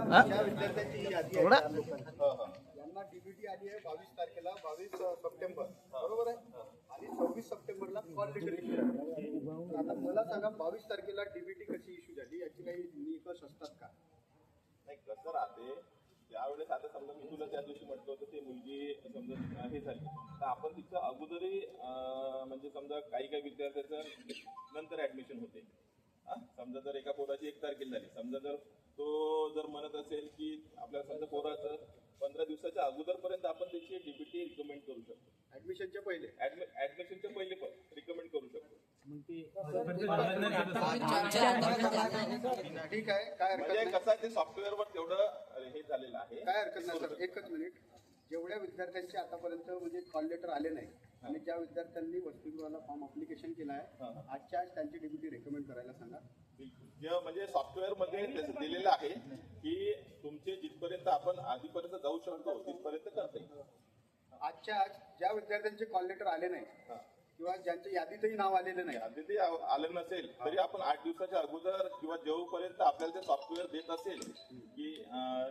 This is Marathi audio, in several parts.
यांना डीबीटी आली आहे 22 तारखेला 22 सप्टेंबर बरोबर आहे आणि 26 सप्टेंबरला कॉल लेटर इश्यू झाली. आता मला सांगा 22 तारखेला डीबीटी कशी इश्यू झाली याची काही निकष असतात का? नाही कसं राहते त्यावेळेस आता समजा मी तुला त्या दिवशी म्हटलं होतं ते मुलगी समजा हे झाली तर आपण तिचं अगोदरही म्हणजे समजा काही काही विद्यार्थ्याचं नंतर ऍडमिशन होते. समजा जर एका पोराची 1 तारखेला झाली समजा जर तो जर म्हणत असेल की आपल्या समजा पोराचं 15 दिवसाच्या अगोदरपर्यंत आपण त्याची डीबीटी रिकमेंड करू शकतो. ऍडमिशनच्या पहिले पण रिकमेंड करू शकतो. ठीक आहे काय म्हणजे कसं आहे ते सॉफ्टवेअरवर तेवढं हे झालेलं आहे. काय हरकत नाही सर. एकच मिनिट. जेवढ्या विद्यार्थ्यांचे आतापर्यंत म्हणजे कॉल लेटर आले नाही आणि ज्या विद्यार्थ्यांनी वसतिगृहाला फॉर्म अप्लिकेशन केला आहे आजच्या आज त्यांची डीबीटी रेकमेंड करायला सांगा. म्हणजे सॉफ्टवेअर मध्ये दिलेलं आहे की तुमचे जिथपर्यंत आपण आधीपर्यंत जाऊ शकतो तिथपर्यंत करता येईल. आजच्या आज ज्या विद्यार्थ्यांचे कॉल लेटर आले नाही किंवा ज्यांच्या यादीतही नाव आलेलं नाही यादीतही आलं नसेल तरी आपण 8 दिवसाच्या अगोदर किंवा जेव्हापर्यंत आपल्याला ते सॉफ्टवेअर देत असेल की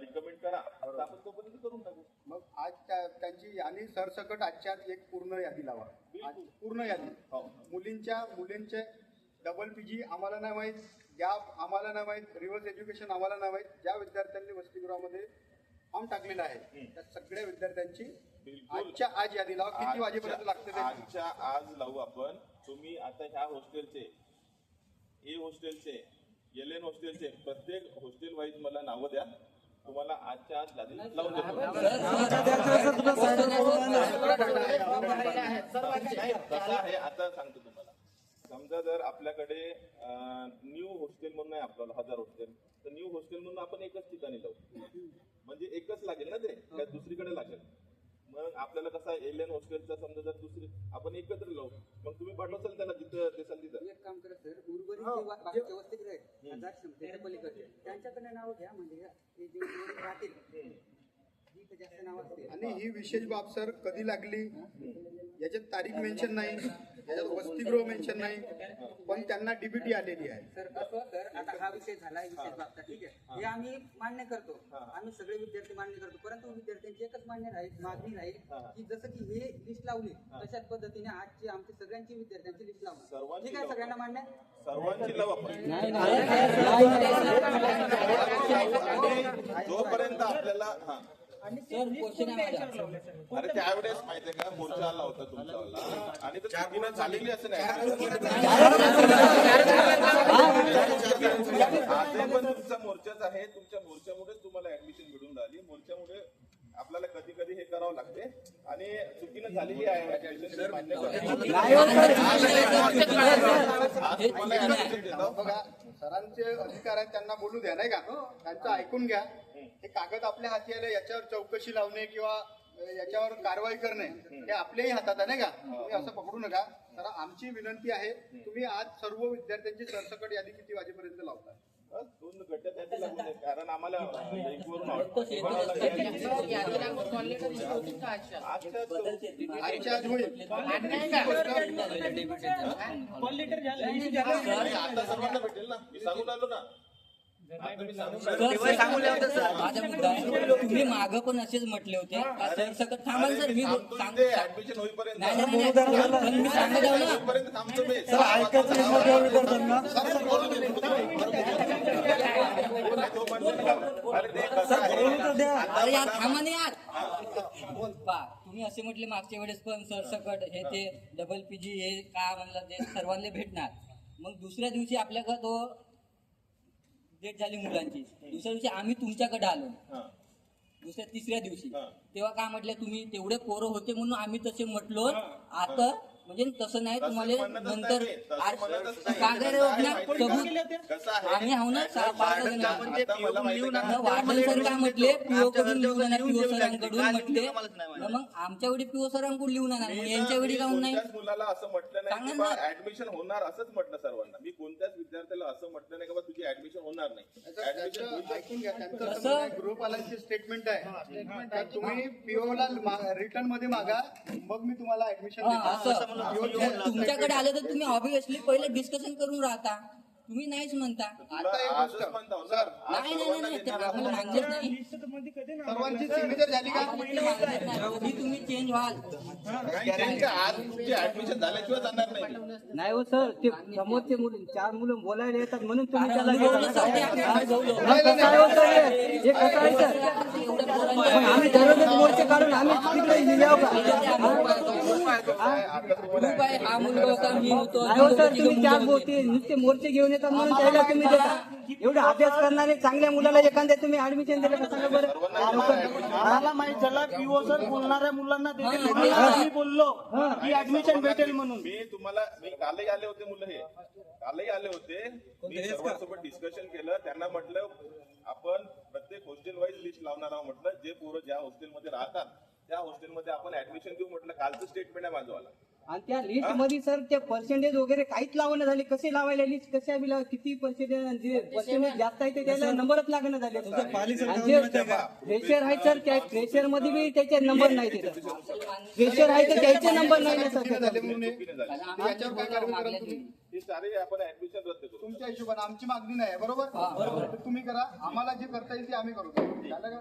रिकमेंड करा तर आपण तोपर्यंत करून टाकू. मग आज त्यांची आणि सरसकट आजच्या आज एक पूर्ण यादी लावा. पूर्ण यादी मुलींचे डबल पीजी आम्हाला नाही माहीत, गॅप आम्हाला नाही माहीत, रिव्हर्स एज्युकेशन आम्हाला नाही माहीत. ज्या विद्यार्थ्यांनी वसतिगृहामध्ये फॉर्म टाकलेला आहे त्या सगळ्या विद्यार्थ्यांची आजच्या आज यादी लावा. किती वाजेपर्यंत लागते ते आजच्या आज लावू आपण. तुम्ही आता ह्या हॉस्टेलचे ए हॉस्टेलचे LN हॉस्टेलचे प्रत्येक हॉस्टेल वाईज मला नावं द्या. तुम्हाला आजच्या आज लावून देतो. कसं आहे आता सांगतो तुम्हाला. समजा जर आपल्याकडे न्यू हॉस्टेल म्हणून आहे आपल्याला 1000 हॉस्टेल तर न्यू हॉस्टेल म्हणून आपण एकच ठिकाणी लावू. म्हणजे एकच लागेल ना ते काय दुसरीकडे लागेल. मग आपल्याला कसं LN हॉस्टेलचा समजा जर दुसरी आपण एकत्र लावू मग तुम्ही पाठवसाल त्याला जिथं दिसाल तिथं. एक काम करा सर उर्वरित व्यवस्थित राहील पलीकडे त्यांच्याकडे नाव घ्या म्हणजे राहतील जास्त नाव असते. आणि ही विशेष बाब सर कधी लागली याच्यात तारीख मेन्शन नाही, याच्यात वसतिगृह मेन्शन नाही, पण त्यांना डीबीटी आलेली आहे. सर कसं सर आता हा विषय झाला विशेष बाबचा ठीक आहे हे आम्ही मान्य करतो. आम्ही सगळे विद्यार्थी मान्य करतो परंतु विद्यार्थ्यांची एकच मागणी राहील की जसं की हे लिस्ट लावली तशाच पद्धतीने आजची आमची सगळ्यांची विद्यार्थ्यांची लिस्ट लावणार. ठीक आहे सगळ्यांना मान्य सर्वांची लावू आपण. जोपर्यंत आपल्याला अरे त्यावेळेस माहितीये का मोर्चा आला होता तुमचा आणि तर चुकीनं झालेली असं नाही. आजही पण तुमचा मोर्चाच आहे. तुमच्या मोर्चामुळेच तुम्हाला ऍडमिशन मिळून राहिली. मोर्चामुळे आपल्याला कधी कधी हे करावं लागते आणि चुकीनं झालेली आहे ऍडमिशन. बघा सरांचे अधिकार आहेत त्यांना बोलू द्या नाही का. त्यांचं ऐकून घ्या. हे कागद आपल्या हाती आले याच्यावर चौकशी लावणे किंवा याच्यावर कारवाई करणे हे आपल्याही हातात आहे नाही का. तुम्ही असं पकडू नका. तर आमची विनंती आहे तुम्ही आज सर्व विद्यार्थ्यांची सरसकट यादी किती वाजेपर्यंत लावता? 2 गट लागू नये कारण आम्हाला आजच्या आज होईल. आता सर्वांना भेटेल ना. मी सांगून आलो ना. तुम्ही मागं पण असेच म्हटले होते सरसकट थांबा सर. मी ऍडमिशन होईपर्यंत मी सांगत आहो ना थांबतो मी. अरे यार थांबा नाही यार. तुम्ही असे म्हटले मागच्या वेळेस पण सरसकट हे ते डबल पीजी हे का म्हणलं ते सर्वांना भेटणार. मग दुसऱ्या दिवशी आपल्याकडे तो डेट झाली मुलांची. दुसऱ्या दिवशी आम्ही तुमच्याकडे आलो. तिसऱ्या दिवशी तेव्हा काय म्हटलं तुम्ही तेवढे पोरं होते म्हणून आम्ही तसे म्हटलो. आता म्हणजे तसं नाही तुम्हाला नंतर आम्ही आहो ना 5 जण. वाटण सर काय म्हटले पीओ कडून लिहून आणा. पीओ सरांकडून म्हटले मग आमच्या वेळी पीओ सरांकडून लिहून आणा. यांच्या वेळी काहून नाही मुलाला असं म्हटलं नाही की ऍडमिशन होणार असंच म्हटलं सर्वांना. मी कोणत्याच विद्यार्थ्याला असं म्हटलं नाही की तुझी ऍडमिशन होणार नाही. ऐकून घ्या. त्यांचं गृहपालांची स्टेटमेंट आहे तुम्ही पीओला रिटर्न मध्ये मागा मग मी तुम्हाला ऍडमिशन देतो. तुमच्याकडे आले तर तुम्ही ऑब्विसली पहिले डिस्कशन करून राहता. तुम्ही नाहीच म्हणता. आता एक आजच गोष्ट म्हणतो ना. सर, आज नाही नाही सर्वांना नाही ते देणार आम्हाला आहोत. मान्यच नाही. सर्वांची सिग्नेचर झाली का? कधी तुम्ही चेंज व्हाल. काही change का? आज तुमची ऍडमिशन झाल्याशिवाय जाणार नाही. नाही हो सर, ते समोरचे मुलं 4 मुलं बोलायला येतात म्हणून तुम्ही त्याला अनुभव घेता नसेल ते ना. आम्ही हा? जाऊ. मग कसं आहे हो सर हे कसं आहे सर? एवढं मग बोलायचं. आम्ही दररोजच मोर्चे काढून आम्ही तिकडे लिहावं का? ग्रुप आहे, हा मुलगा होता, मी होतो. नाही हो सर, तुम्ही 4 बोलते नुसते मोर्चे घेऊन येतात म्हणून त्याला तुम्ही देता. एवढे अभ्यास करणारे चांगल्या मुलाला एखाद्या तुम्ही ऍडमिशन दिलं का सांगा बरं? आम्हाला माहित झालं पीओ सर बोलणाऱ्या मुलांना देतील म्हणून आम्ही बोललो की ऍडमिशन भेटेल म्हणून. मी कालही आले होते मुलं हे कालही आले होते. मी सर्वांसोबत डिस्कशन केलं. त्यांना म्हटलं आपण प्रत्येक हॉस्टेल वाईज लिस्ट लावणार आहोत. म्हटलं जे पोरं ज्या हॉस्टेलमध्ये राहतात त्या हॉस्टेलमध्ये आपण ऍडमिशन देऊ. म्हटलं कालचं स्टेटमेंट आहे माझंवाला. आणि त्या लिस्ट मध्ये सर ते पर्सेंटेज वगैरे काहीच लावणं झाले. कसे लावायला लिस्ट कशा बी किती पर्सेंटेज जे पर्सेंटेज जास्त आहे ते त्याला नंबरच लागणं झाले. आणि जे फ्रेशर आहे सर त्या फ्रेशर मध्ये बी त्याचे नंबर नाही तिथं. फ्रेशर आहे तर त्याचे नंबर नाही ना सर. झाले म्हणून हे. याच्यावर काय कारवाई कराल तुम्ही? हे सारे आपण ऍडमिशन रद्द करू. तुमच्या हिशोबाने आमची मागणी नाही आहे, बरोबर? तर तुम्ही करा, आम्हाला जे करता येईल ते आम्ही करू. झालं का?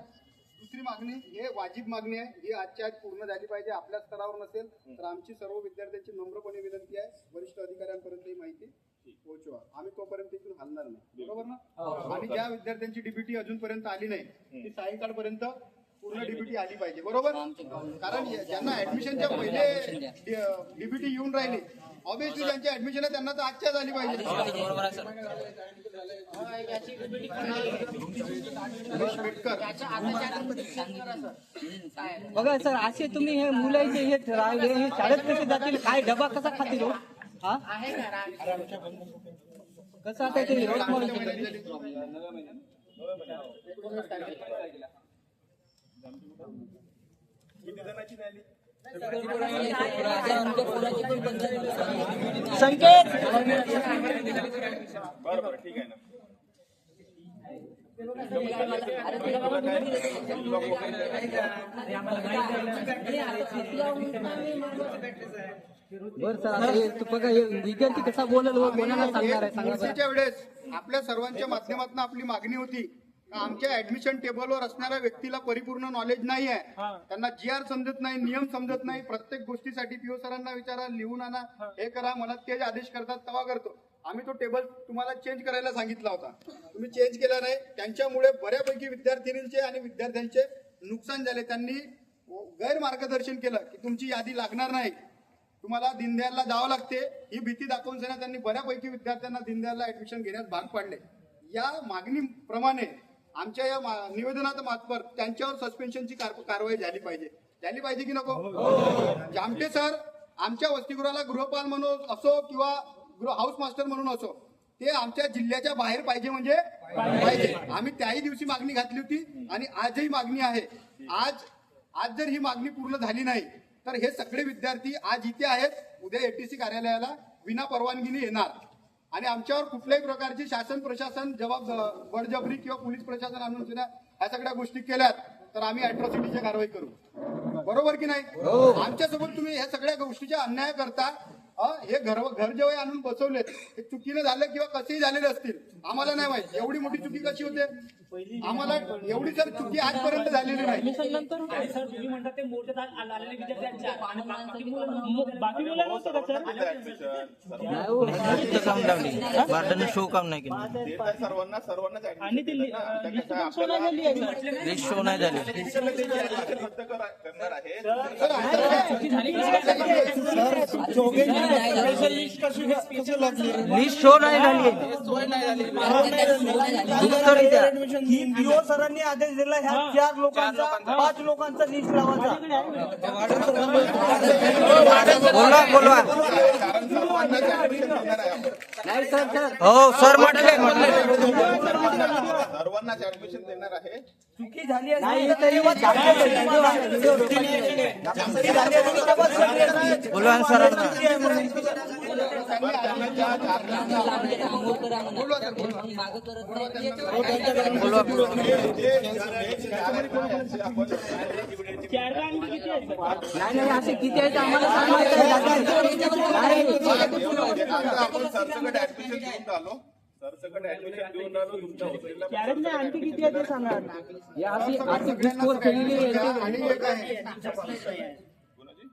दुसरी मागणी, हे वाजिब मागणी आहे, ही आजच्या आज पूर्ण झाली पाहिजे. आपल्या स्तरावर नसेल तर आमची सर्व विद्यार्थ्यांची नम्रपणे विनंती आहे, वरिष्ठ अधिकाऱ्यांपर्यंत ही माहिती पोहोचवा. आम्ही तोपर्यंत इथून हलणार नाही, बरोबर ना? आणि ज्या विद्यार्थ्यांची डीबीटी अजूनपर्यंत आली नाही ती सायंकाळपर्यंत पूर्ण डीबीटी आली पाहिजे, बरोबर? कारण ज्यांना ऍडमिशनच्या पहिले डीबीटी येऊन राहिली, ऑब्विसली ज्यांची ऍडमिशन आहे त्यांना तर आजच्याच आली पाहिजे. बघा सर, असे तुम्ही हे मुलांचे हे राहिले हे शाळेत कसे जातील? काय डबा कसा खातील हो? हा कसं आता ते यवतमाळ किती जणांची नाही आली? संकेत बरं ठीक आहे ना. बरं सर, आता हे बघा हे विद्यार्थी कसा बोलल हो, कोणाला सांगणार आहे सांगा बरं. परीक्षेच्या वेळेस आपल्या सर्वांच्या माध्यमातून आपली मागणी होती का आमच्या ऍडमिशन टेबलवर असणाऱ्या व्यक्तीला परिपूर्ण नॉलेज नाही आहे, त्यांना GR समजत नाही, नियम समजत नाही. प्रत्येक गोष्टीसाठी पीओ सरांना विचारा, लिहून आणा, हे करा, मला तेच आदेश करतात तेव्हा करतो. आम्ही तो टेबल तुम्हाला चेंज करायला सांगितला होता, तुम्ही चेंज केला नाही. त्यांच्यामुळे बऱ्यापैकी विद्यार्थिनींचे आणि विद्यार्थ्यांचे नुकसान झाले. त्यांनी गैर मार्गदर्शन केलं की तुमची यादी लागणार नाही, तुम्हाला दीनदयालला जावं लागते. ही भीती दाखवून त्यांनी बऱ्यापैकी विद्यार्थ्यांना दीनदयालला ऍडमिशन घेण्यास भाग पाडले. या मागणीप्रमाणे आमच्या या निवेदनात मार्फत त्यांच्यावर सस्पेन्शनची कारवाई झाली पाहिजे की नको? जामटे सर आमच्या वसतिगृहाला गृहपाल म्हणून असो किंवा हाऊस मास्टर म्हणून असो, ते आमच्या जिल्ह्याच्या बाहेर पाहिजे म्हणजे पाहिजे. आम्ही त्याही दिवशी मागणी घातली होती आणि आजही मागणी आहे. आज जर ही मागणी पूर्ण झाली नाही तर हे सगळे विद्यार्थी आज इथे आहेत, उद्या ATC कार्यालयाला विना परवानगीने येणार आणि आमच्यावर कुठल्याही प्रकारची शासन प्रशासन बळजबरी किंवा पोलीस प्रशासन आणून ह्या सगळ्या गोष्टी केल्यात तर आम्ही अॅट्रॉसिटीची कारवाई करू, बरोबर की नाही? आमच्यासोबत तुम्ही ह्या सगळ्या गोष्टीचा अन्याय करता. हे घर जेव्हा आणून बसवलेत, हे चुकीनं झालं किंवा कसेही झालेले असतील, आम्हाला नाही माहित एवढी मोठी चुकी कशी होते. आम्हाला एवढी जर चुकी आजपर्यंत झालेली नाही. सर तुम्ही म्हणता ते मोठे आलेले विद्यार्थ्यांच्या बाकी मुलं नव्हतं का सर? शो काम नाही केलं सर्वांनाच आणि ते शो नाही झाली शो नाही झाले रद्द करणार आहे. लिस्ट शो नाही झाली उत्तर द्या. ही पीओ सरांनी आदेश दिला ह्या 4 लोकांचा 5 लोकांचा लिस्ट लावायचा. बोलवा नाही सर सर हो सर म्हटले सर्वांनाच ऍडमिशन देणार आहे. चुकी झाली नाही तरी बोलवा सरांना मागं करत नाही. नाही असे किती आहेत आम्हाला सांगायचं. आपण सरसकट ऍडमिशन घेऊन आलो. सरसकट ऍडमिशन देऊन राहिलो तुमच्या हॉस्टेलला. कॅरेट नाही आणखी किती आहे ते सांगा. या अशी सगळ्यांना डिस्कोर्स केलेली आहे सगळ्यांना आणि एक आहे कोणाची?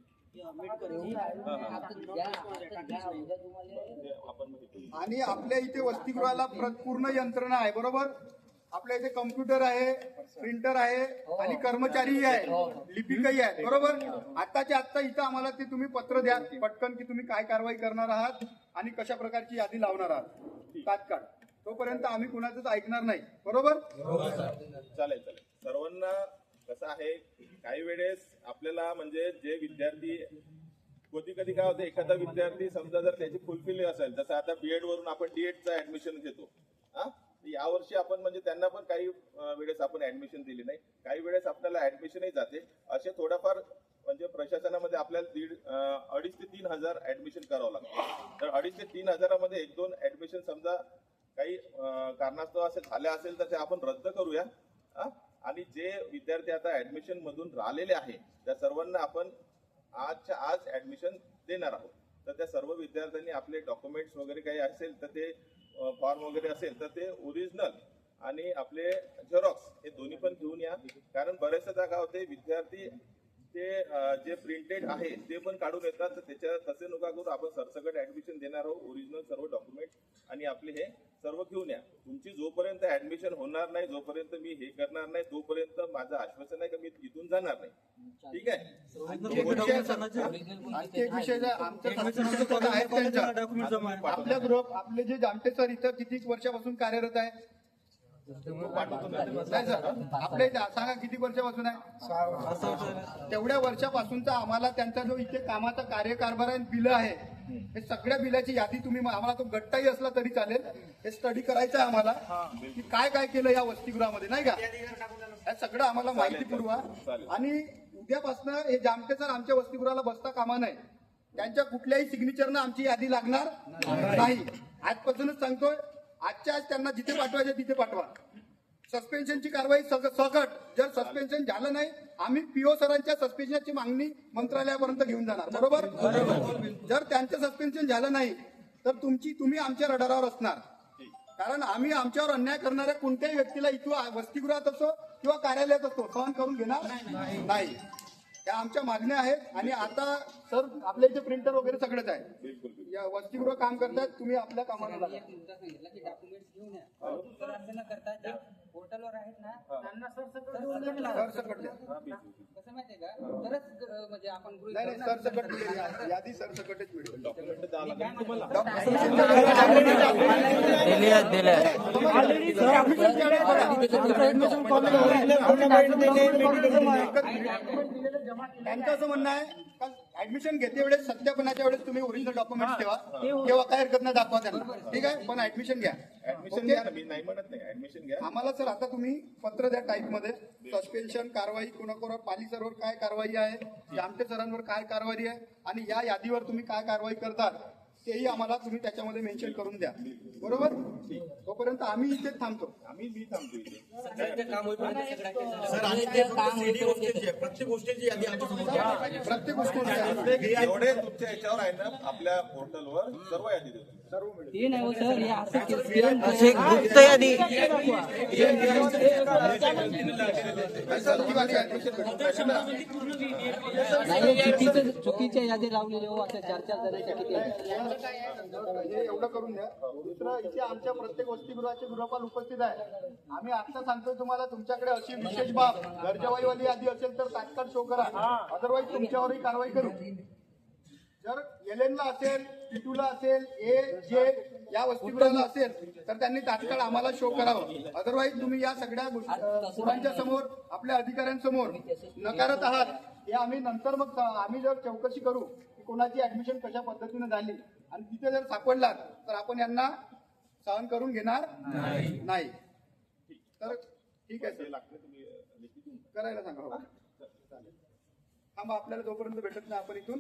आपण आणि आपल्या इथे वसतिगृहाला पूर्ण यंत्रणा आहे बरोबर. आपल्या इथे कम्प्युटर आहे, प्रिंटर आहे आणि कर्मचारीही आहे, लिपिकही आहे बरोबर. आत्ताच्या आत्ता इथं आम्हाला ते तुम्ही पत्र द्या पटकन की तुम्ही काय कारवाई करणार आहात आणि कशा प्रकारची यादी लावणार आहात तात्काळ. तोपर्यंत आम्ही कुणाचंच ऐकणार नाही बरोबर. चालेल. सर्वांना कसं आहे, काही वेळेस आपल्याला म्हणजे जे विद्यार्थी कधी काय होतं, एखादा विद्यार्थी समजा जर त्याची फुलफिल असेल, जसं आता बीएड वरून आपण डीएडचं ऍडमिशन घेतो हा, यावर्षी आपण म्हणजे त्यांना पण काही वेळेस आपण ऍडमिशन दिली नाही, काही वेळेस आपल्याला ऍडमिशनही जाते. असे थोडाफार म्हणजे प्रशासनामध्ये आपल्याला 2,500 ते 3,000 ऍडमिशन करावं लागतं. तर 2,500 ते 3,000मध्ये 1-2 ऍडमिशन समजा काही कारणास्तव असे झाले असेल तर ते आपण रद्द करूया. आणि जे विद्यार्थी आता ऍडमिशन मधून राहिलेले आहे त्या सर्वांना आपण आजच्या आज ऍडमिशन देणार आहोत. तर त्या सर्व विद्यार्थ्यांनी आपले डॉक्युमेंट्स वगैरे काही असेल तर ते फॉर्म वगैरे असेल तर ते ओरिजिनल आणि आपले झेरॉक्स हे दोन्ही पण घेऊन या. कारण बरेचदा काय होते, विद्यार्थी ते जे प्रिंटेड आहे ते पण काढून येतात. तर त्याच्या तसे नका करू, आपण सरसकट ऍडमिशन देणार आहोत. ओरिजिनल सर्व डॉक्युमेंट आणि आपले हे सर्व घेऊन या. तुमची जोपर्यंत ऍडमिशन होणार नाही, जोपर्यंत मी हे करणार नाही, तोपर्यंत माझं आश्वासन आहे की मी इथून जाणार नाही. ठीक आहे. आणखी एक विषय आमचं आहे त्यांचा आपल्या ग्रुप आपले जे जामटे सर इथं किती वर्षापासून कार्यरत आहे नाही सर, आपल्या इथे सांगा किती वर्षापासून आहे. तेवढ्या वर्षापासूनचा आम्हाला त्यांचा जो इथे कामाचा कार्यकारभार आहे, बिलं आहे, हे सगळ्या बिलाची यादी तुम्ही आम्हाला तो गट्टाही असला तरी चालेल, हे स्टडी करायचं आहे आम्हाला की काय काय केलं या वसतिगृहामध्ये नाही का. हे सगळं आम्हाला माहिती पुरवा. आणि उद्यापासून हे जामटे सर आमच्या वसतिगृहाला बसता कामा नाही, त्यांच्या कुठल्याही सिग्नेचरनं आमची यादी लागणार नाही. आजपासूनच सांगतोय, आजच्या आज त्यांना जिथे पाठवायचे तिथे पाठवा. सस्पेन्शनची कारवाई सकट, जर सस्पेन्शन झालं नाही आम्ही पीओ सरांच्या सस्पेन्शनची मागणी मंत्रालयापर्यंत घेऊन जाणार बरोबर. जर त्यांचं सस्पेन्शन झालं नाही तर तुम्ही आमच्या रडारावर असणार. कारण आम्ही आमच्यावर अन्याय करणाऱ्या कोणत्याही व्यक्तीला इथं वसतिगृहात असो किंवा कार्यालयात असो सहन करून घेणार नाही. त्या आमच्या मागण्या आहेत. आणि आता सर आपल्या इथे प्रिंटर वगैरे सगळंच आहे, या वसतिगृह काम करतात, तुम्ही आपल्या कामाला लागा. एक मुद्दा सांगितला की डॉक्युमेंट्स घेऊन या. तर असं न करता ज्या पोर्टलवर आहेत ना त्यांना सरसकट द्या. कसं माहितीये का, तरच म्हणजे आपण गृहीत नाही धरणार. सरसकट मिळेल, यादी सरसकटच मिळेल. डॉक्युमेंट द्यावं लागेल तुम्हाला. त्यांचं असं म्हणणं आहे का ऍडमिशन घेते वेळेस सत्यापनाच्या वेळेस तुम्ही ओरिजिनल डॉक्युमेंट्स ठेवा, तेव्हा काय हरकत नाही दाखवा त्यांना. ठीक आहे, पण ऍडमिशन घ्या. ऍडमिशन घ्या ना, मी नाही म्हणत नाही, ऍडमिशन घ्या. आम्हाला सर आता तुम्ही पत्र द्या टाईप मध्ये, सस्पेन्शन कारवाई कोणाकोणा, पाली सरवर काय कारवाई आहे, जामटे सरांवर काय कारवाई आहे आणि या यादीवर तुम्ही काय कारवाई करतात तेही आम्हाला तुम्ही त्याच्यामध्ये मेन्शन करून द्या बरोबर. तोपर्यंत आम्ही इथे थांबतो. मी थांबतो इथे. प्रत्येक गोष्टी एवढे तुमच्या याच्यावर आहे ना, आपल्या पोर्टलवर सर्व यादी देतो. ते नाही हो सर, हे असं केलं असे गुप्त यादी नाही, चुकीच्या यादी लावलेले हो, अशा 4-4 जणांच्या किती हे एवढं करून द्या. दुसरं, इथे आमच्या प्रत्येक वसतिगृहाचे गृहपाल उपस्थित आहे. आम्ही आता सांगतोय तुम्हाला, तुमच्याकडे अशी विशेष बाब दर्जावाईवाली यादी असेल तर तात्काळ शो करा, अदरवाईज तुमच्यावरही कारवाई करू. जर एलएनला असेल, टिटूला असेल, ए जे या वसतिगृहाला असेल तर त्यांनी तात्काळ आम्हाला शो करावं. अदरवाईज तुम्ही या सगळ्या गुरांच्या समोर, आपल्या अधिकाऱ्यांसमोर नकारत आहात. हे आम्ही नंतर मग आम्ही जर चौकशी करू की कोणाची ऍडमिशन कशा पद्धतीने झाली आणि तिथे जर सापडलात तर आपण यांना सहन करून घेणार नाही. तर ठीक आहे सर, करायला सांगा. हो चालेल. थांबा, आपल्याला जोपर्यंत भेटत नाही आपण इथून